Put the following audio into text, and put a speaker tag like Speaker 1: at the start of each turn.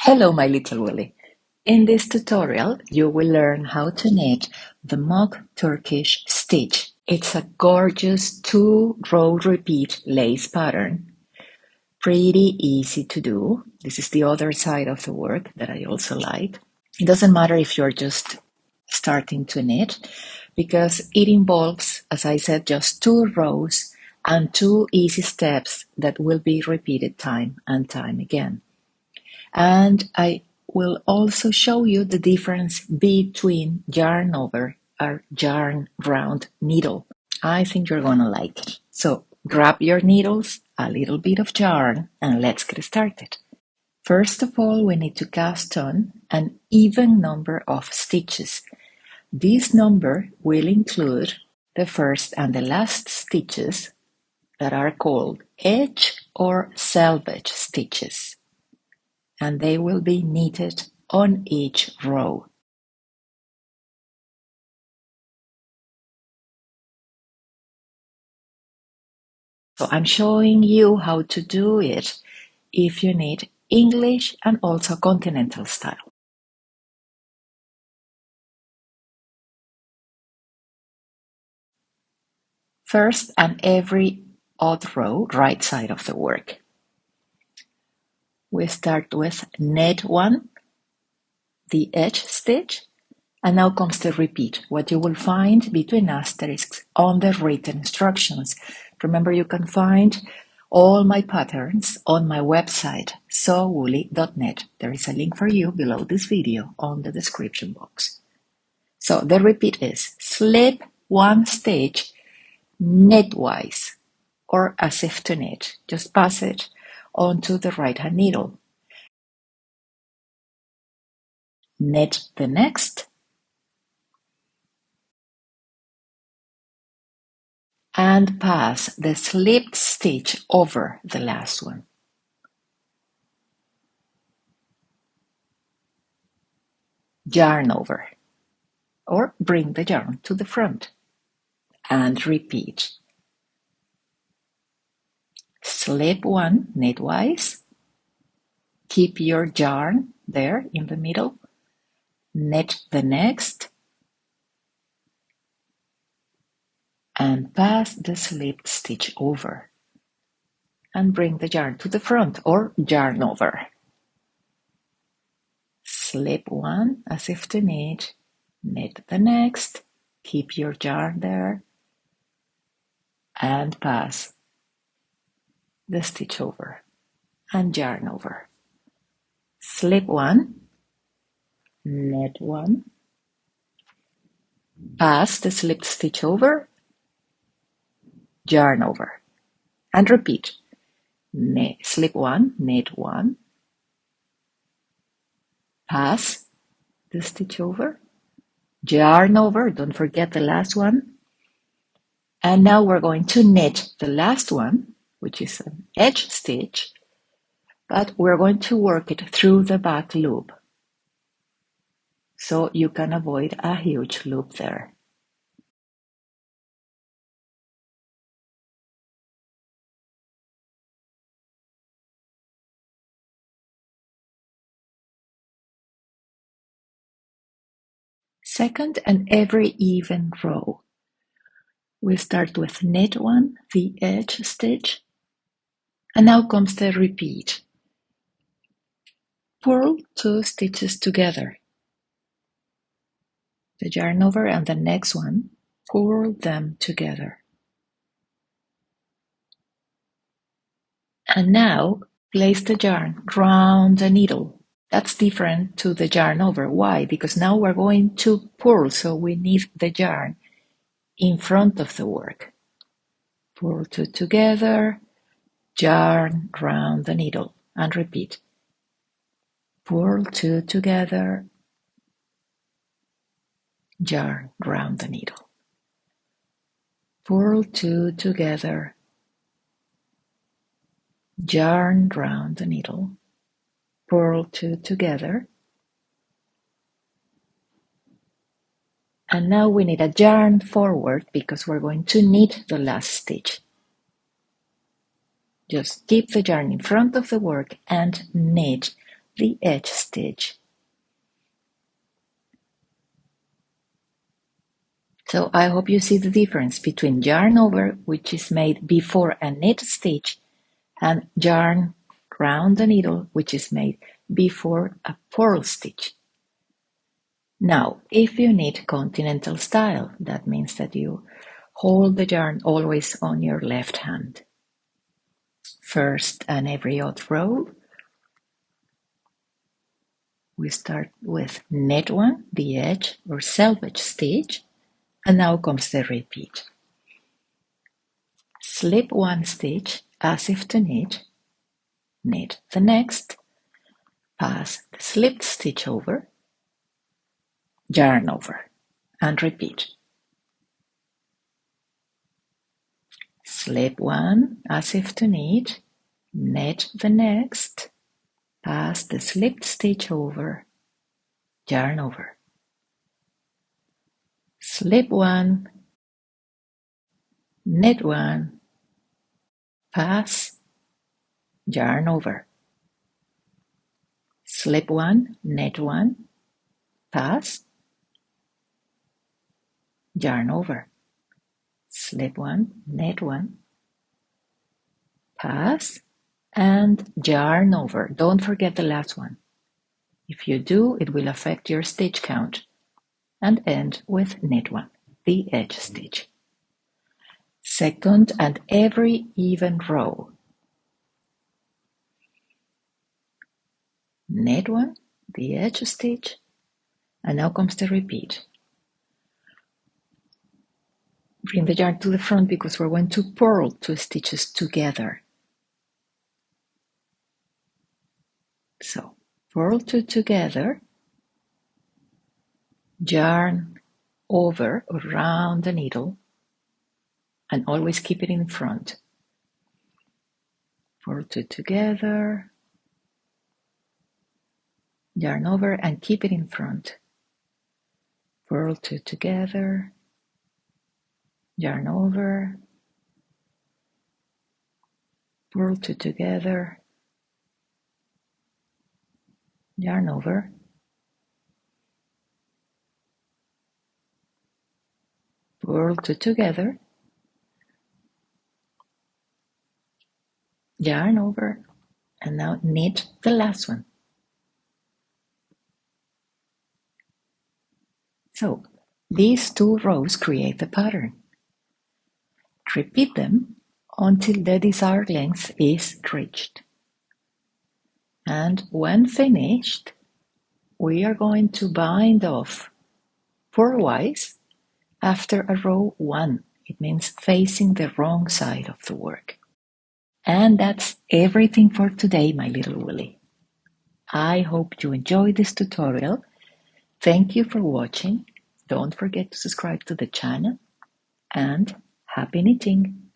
Speaker 1: Hello, my little Willy. In this tutorial, you will learn how to knit the Mock Turkish stitch. It's a gorgeous 2-row repeat lace pattern. Pretty easy to do. This is the other side of the work that I also like. It doesn't matter if you're just starting to knit because it involves, as I said, just 2 rows and 2 easy steps that will be repeated time and time again. And I will also show you the difference between yarn over or yarn round needle. I think you're gonna like it. So grab your needles, a little bit of yarn, and let's get started. First of all, we need to cast on an even number of stitches. This number will include the first and the last stitches that are called edge or selvage stitches, and they will be knitted on each row. So I'm showing you how to do it if you need English and also Continental style. First, and every odd row, right side of the work. We start with knit 1, the edge stitch, and now comes the repeat, what you will find between asterisks on the written instructions. Remember, you can find all my patterns on my website, sewwoolly.net. There is a link for you below this video on the description box. So the repeat is slip 1 stitch knitwise, or as if to knit. Just pass it onto the right hand needle. Knit the next, and pass the slipped stitch over the last one. Yarn over, or bring the yarn to the front, and repeat. Slip 1 knitwise, keep your yarn there in the middle, knit the next, and pass the slipped stitch over, and bring the yarn to the front, or yarn over. Slip 1 as if to knit, knit the next, keep your yarn there, and pass the stitch over, and yarn over. Slip 1, knit 1, pass the slipped stitch over, yarn over, and repeat. Slip 1, knit 1, pass the stitch over, yarn over, don't forget the last one, and now we're going to knit the last one, which is an edge stitch, but we're going to work it through the back loop, so you can avoid a huge loop there. Second and every even row, we start with knit 1, the edge stitch, and now comes the repeat. Purl 2 stitches together, the yarn over and the next one, purl them together. And now place the yarn round the needle. That's different to the yarn over. Why? Because now we're going to purl, so we need the yarn in front of the work. Purl 2 together, yarn round the needle, and repeat. Purl 2 together, yarn round the needle. Purl 2 together, yarn round the needle, purl 2 together, and now we need a yarn forward because we're going to knit the last stitch. Just keep the yarn in front of the work and knit the edge stitch. So I hope you see the difference between yarn over, which is made before a knit stitch, and yarn round the needle, which is made before a purl stitch. Now, if you knit continental style, that means that you hold the yarn always on your left hand. First and every odd row, we start with knit one, the edge or selvage stitch, and now comes the repeat. Slip one stitch as if to knit the next, pass the slipped stitch over, yarn over, and repeat. Slip one as if to knit the next, pass the slipped stitch over, yarn over. Slip one, knit one, pass, yarn over. Slip one, knit one, pass, yarn over. Slip one, knit one, pass, and yarn over. Don't forget the last one. If you do, it will affect your stitch count. And end with knit one, the edge stitch. Second and every even row. Knit one, the edge stitch, and now comes the repeat. Bring the yarn to the front because we're going to purl 2 stitches together. So, purl 2 together, yarn over or around the needle, and always keep it in front. Purl 2 together, yarn over and keep it in front. Purl 2 together, yarn over, purl 2 together, yarn over, purl 2 together, yarn over, and now knit the last one. So these 2 rows create the pattern. Repeat them until the desired length is reached. And when finished, we are going to bind off purlwise after a row 1. It means facing the wrong side of the work. And that's everything for today, my little Willy. I hope you enjoyed this tutorial. Thank you for watching. Don't forget to subscribe to the channel and happy knitting!